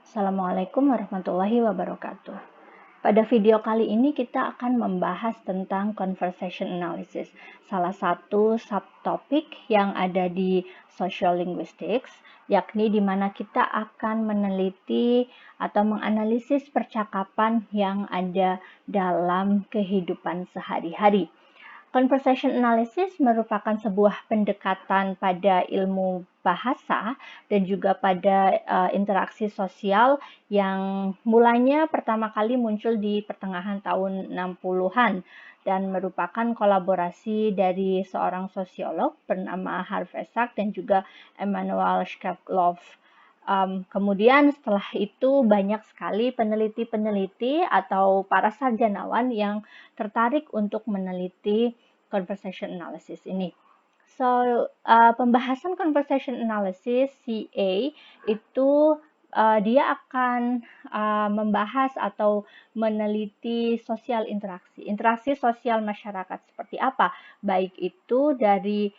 Assalamualaikum warahmatullahi wabarakatuh. Pada video kali ini kita akan membahas tentang conversation analysis, salah satu subtopik yang ada di social linguistics, yakni di mana kita akan meneliti atau menganalisis percakapan yang ada dalam kehidupan sehari-hari. Conversation analysis merupakan sebuah pendekatan pada ilmu bahasa dan juga pada interaksi sosial yang mulanya pertama kali muncul di pertengahan tahun 60-an dan merupakan kolaborasi dari seorang sosiolog bernama Harvey Sack dan juga Emmanuel Shkaplov. Kemudian setelah itu banyak sekali peneliti-peneliti atau para sarjanawan yang tertarik untuk meneliti conversation analysis ini. So, pembahasan conversation analysis (CA) itu dia akan membahas atau meneliti sosial interaksi sosial masyarakat seperti apa, baik itu dari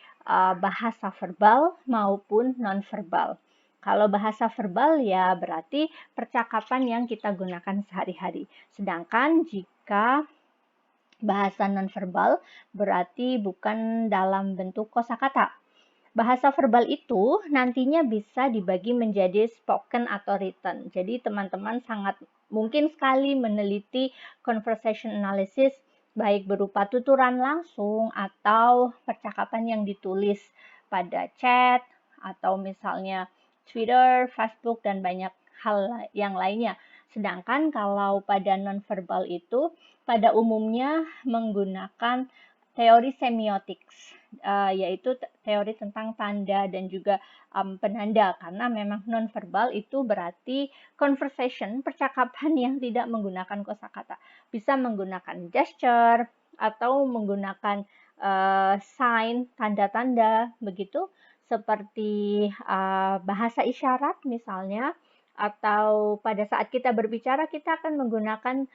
bahasa verbal maupun non-verbal. Kalau bahasa verbal ya berarti percakapan yang kita gunakan sehari-hari. Sedangkan jika bahasa nonverbal berarti bukan dalam bentuk kosakata. Bahasa verbal itu nantinya bisa dibagi menjadi spoken atau written. Jadi teman-teman sangat mungkin sekali meneliti conversation analysis baik berupa tuturan langsung atau percakapan yang ditulis pada chat atau misalnya Twitter, Facebook, dan banyak hal yang lainnya. Sedangkan kalau pada nonverbal itu pada umumnya menggunakan teori semiotics, yaitu teori tentang tanda dan juga penanda, karena memang nonverbal itu berarti conversation, percakapan yang tidak menggunakan kosakata. Bisa menggunakan gesture atau menggunakan sign, tanda-tanda, begitu, seperti bahasa isyarat misalnya, atau pada saat kita berbicara kita akan menggunakan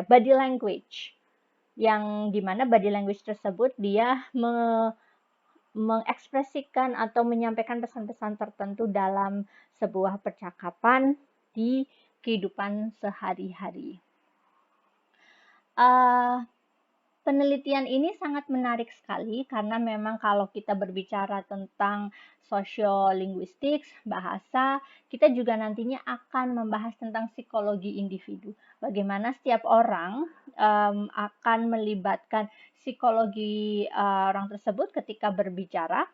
body language, yang dimana body language tersebut dia mengekspresikan atau menyampaikan pesan-pesan tertentu dalam sebuah percakapan di kehidupan sehari-hari. Penelitian ini sangat menarik sekali karena memang kalau kita berbicara tentang sociolinguistics, bahasa, kita juga nantinya akan membahas tentang psikologi individu. Bagaimana setiap orang akan melibatkan psikologi orang tersebut ketika berbicara,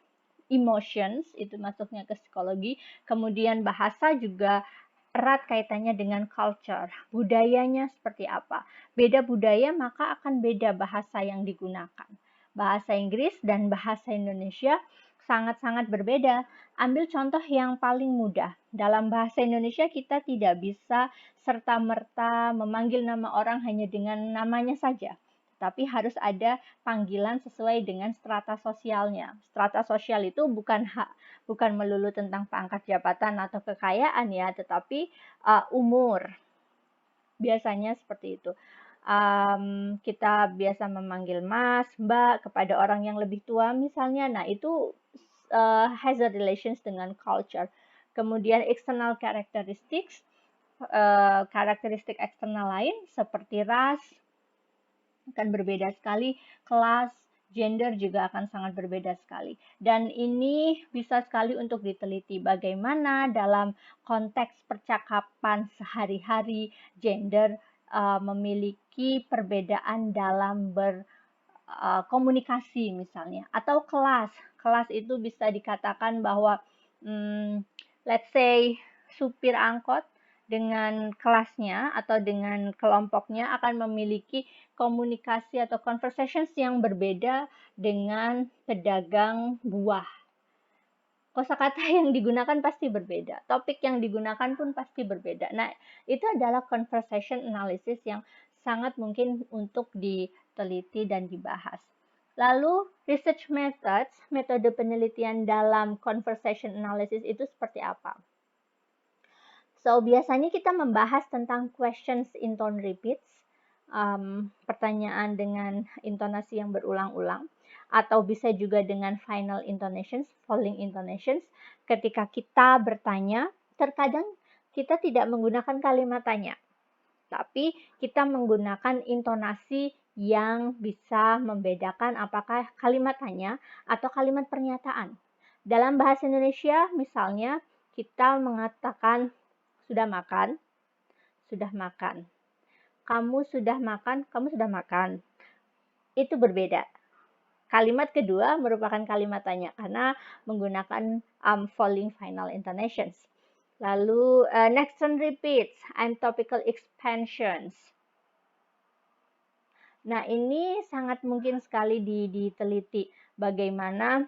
emotions itu masuknya ke psikologi, kemudian bahasa juga erat kaitannya dengan culture, budayanya seperti apa. Beda budaya maka akan beda bahasa yang digunakan. Bahasa Inggris dan bahasa Indonesia sangat-sangat berbeda. Ambil contoh yang paling mudah. Dalam bahasa Indonesia kita tidak bisa serta-merta memanggil nama orang hanya dengan namanya saja. Tapi harus ada panggilan sesuai dengan strata sosialnya. Strata sosial itu bukan melulu tentang pangkat jabatan atau kekayaan ya, tetapi umur. Biasanya seperti itu. Kita biasa memanggil Mas, Mbak kepada orang yang lebih tua misalnya. Nah, itu has a relations dengan culture. Kemudian external characteristics, karakteristik eksternal lain seperti ras, akan berbeda sekali, kelas, gender juga akan sangat berbeda sekali. Dan ini bisa sekali untuk diteliti bagaimana dalam konteks percakapan sehari-hari gender memiliki perbedaan dalam berkomunikasi misalnya. Atau kelas. Kelas itu bisa dikatakan bahwa let's say supir angkot dengan kelasnya atau dengan kelompoknya akan memiliki komunikasi atau conversations yang berbeda dengan pedagang buah. Kosakata yang digunakan pasti berbeda, topik yang digunakan pun pasti berbeda. Nah, itu adalah conversation analysis yang sangat mungkin untuk diteliti dan dibahas. Lalu, research methods, metode penelitian dalam conversation analysis itu seperti apa? So, biasanya kita membahas tentang questions in tone repeats, pertanyaan dengan intonasi yang berulang-ulang, atau bisa juga dengan final intonations, falling intonations. Ketika kita bertanya terkadang kita tidak menggunakan kalimat tanya, tapi kita menggunakan intonasi yang bisa membedakan apakah kalimat tanya atau kalimat pernyataan. Dalam bahasa Indonesia, misalnya kita mengatakan sudah makan, sudah makan. Kamu sudah makan, kamu sudah makan. Itu berbeda. Kalimat kedua merupakan kalimat tanya karena menggunakan falling final intonations. Lalu next one repeats, I'm topical expansions. Nah, ini sangat mungkin sekali diteliti bagaimana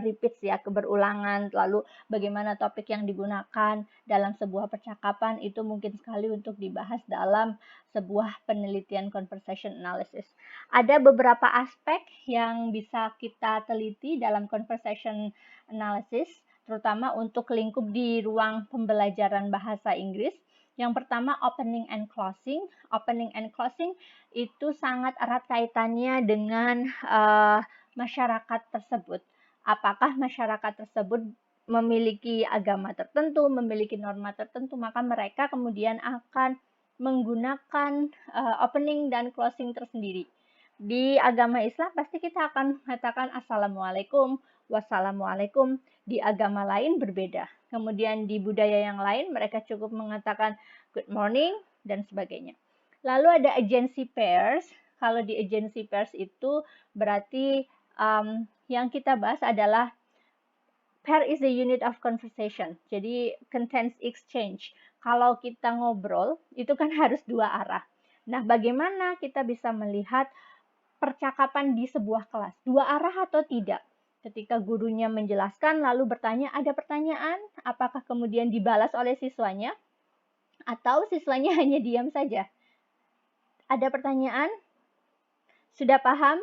repeats ya, keberulangan, lalu bagaimana topik yang digunakan dalam sebuah percakapan itu mungkin sekali untuk dibahas dalam sebuah penelitian conversation analysis. Ada beberapa aspek yang bisa kita teliti dalam conversation analysis, terutama untuk lingkup di ruang pembelajaran bahasa Inggris. Yang pertama, opening and closing. Opening and closing itu sangat erat kaitannya dengan masyarakat tersebut. Apakah masyarakat tersebut memiliki agama tertentu, memiliki norma tertentu, maka mereka kemudian akan menggunakan opening dan closing tersendiri. Di agama Islam pasti kita akan mengatakan Assalamualaikum, Wassalamualaikum. Di agama lain berbeda. Kemudian di budaya yang lain mereka cukup mengatakan good morning dan sebagainya. Lalu ada agency pairs. Kalau di agency pairs itu berarti yang kita bahas adalah pair is a unit of conversation. Jadi contains exchange. Kalau kita ngobrol, itu kan harus dua arah. Nah, bagaimana kita bisa melihat percakapan di sebuah kelas? Dua arah atau tidak? Ketika gurunya menjelaskan lalu bertanya, ada pertanyaan? Apakah kemudian dibalas oleh siswanya? Atau siswanya hanya diam saja? Ada pertanyaan? Sudah paham?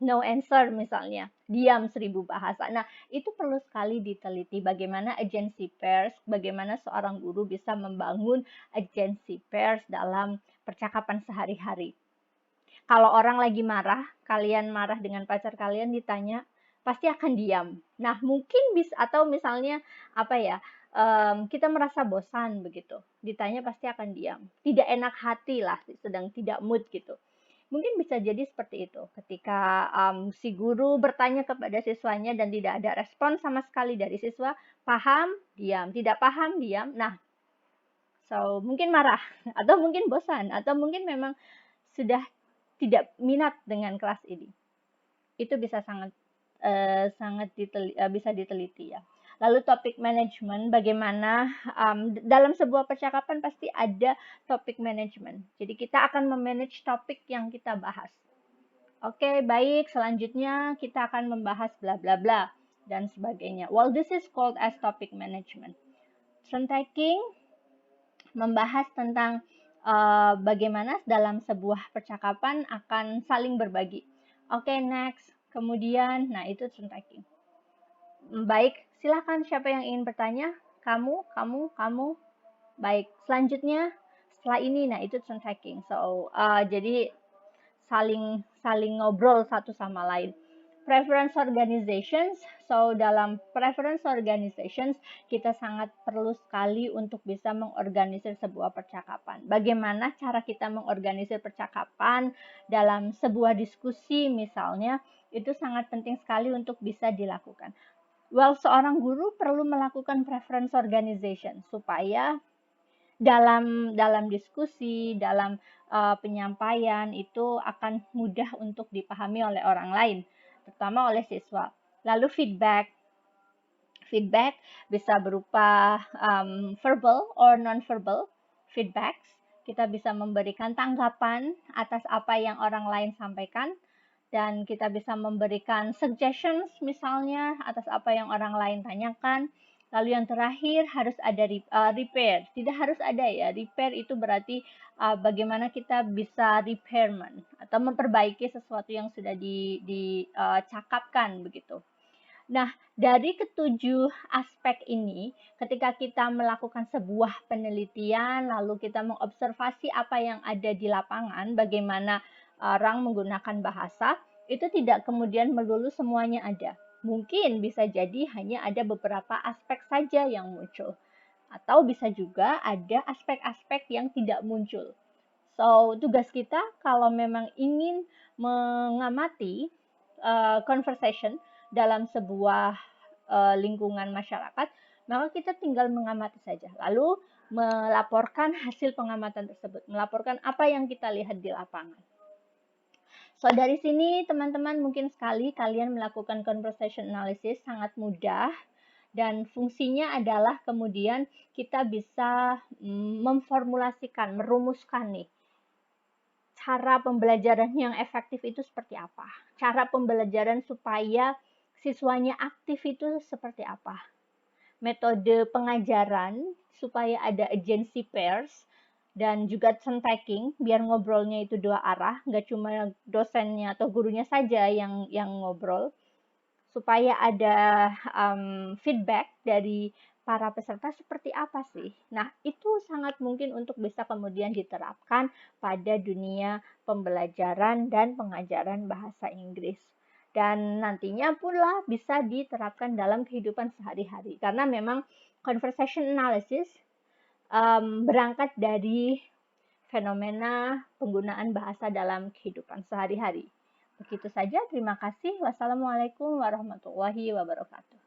No answer misalnya, diam 1000 bahasa. Nah, itu perlu sekali diteliti bagaimana agency pairs, bagaimana seorang guru bisa membangun agency pairs dalam percakapan sehari-hari. Kalau orang lagi marah, kalian marah dengan pacar kalian ditanya, pasti akan diam. Nah, mungkin bisa atau misalnya apa ya, kita merasa bosan begitu, ditanya pasti akan diam. Tidak enak hati lah, sedang tidak mood gitu. Mungkin bisa jadi seperti itu. Ketika si guru bertanya kepada siswanya dan tidak ada respon sama sekali dari siswa, paham, diam. Tidak paham, diam. Nah, so mungkin marah, atau mungkin bosan, atau mungkin memang sudah tidak minat dengan kelas ini. Itu bisa bisa diteliti ya. Lalu topik management, bagaimana dalam sebuah percakapan pasti ada topik management. Jadi kita akan memanage topik yang kita bahas. Oke, baik. Selanjutnya kita akan membahas bla bla bla dan sebagainya. Well, this is called as topic management. Turn taking membahas tentang bagaimana dalam sebuah percakapan akan saling berbagi. Oke, next. Kemudian, nah itu turn taking. Baik, silakan siapa yang ingin bertanya? Kamu. Baik, selanjutnya setelah ini, nah itu turn taking. So, jadi saling ngobrol satu sama lain. Preference organizations. So, dalam preference organizations, kita sangat perlu sekali untuk bisa mengorganisir sebuah percakapan. Bagaimana cara kita mengorganisir percakapan dalam sebuah diskusi misalnya, itu sangat penting sekali untuk bisa dilakukan. Well, seorang guru perlu melakukan preference organization supaya dalam diskusi, dalam penyampaian itu akan mudah untuk dipahami oleh orang lain, terutama oleh siswa. Lalu feedback. Feedback bisa berupa verbal or non-verbal feedbacks. Kita bisa memberikan tanggapan atas apa yang orang lain sampaikan, dan kita bisa memberikan suggestions misalnya atas apa yang orang lain tanyakan. Lalu yang terakhir harus ada repair. Tidak harus ada ya, repair itu berarti bagaimana kita bisa repairment atau memperbaiki sesuatu yang sudah dicakapkan begitu. Nah, dari ketujuh aspek ini, ketika kita melakukan sebuah penelitian, lalu kita mengobservasi apa yang ada di lapangan, bagaimana orang menggunakan bahasa, itu tidak kemudian melulu semuanya ada. Mungkin bisa jadi hanya ada beberapa aspek saja yang muncul, atau bisa juga ada aspek-aspek yang tidak muncul. So, tugas kita kalau memang ingin mengamati conversation dalam sebuah lingkungan masyarakat, maka kita tinggal mengamati saja. Lalu melaporkan hasil pengamatan tersebut, melaporkan apa yang kita lihat di lapangan. So, dari sini teman-teman mungkin sekali kalian melakukan conversation analysis sangat mudah dan fungsinya adalah kemudian kita bisa memformulasikan, merumuskan nih cara pembelajaran yang efektif itu seperti apa. Cara pembelajaran supaya siswanya aktif itu seperti apa. Metode pengajaran supaya ada agency pairs dan juga centeking biar ngobrolnya itu dua arah, nggak cuma dosennya atau gurunya saja yang ngobrol, supaya ada feedback dari para peserta seperti apa sih. Nah, itu sangat mungkin untuk bisa kemudian diterapkan pada dunia pembelajaran dan pengajaran bahasa Inggris. Dan nantinya pula bisa diterapkan dalam kehidupan sehari-hari. Karena memang conversation analysis berangkat dari fenomena penggunaan bahasa dalam kehidupan sehari-hari. Begitu saja, terima kasih. Wassalamualaikum warahmatullahi wabarakatuh.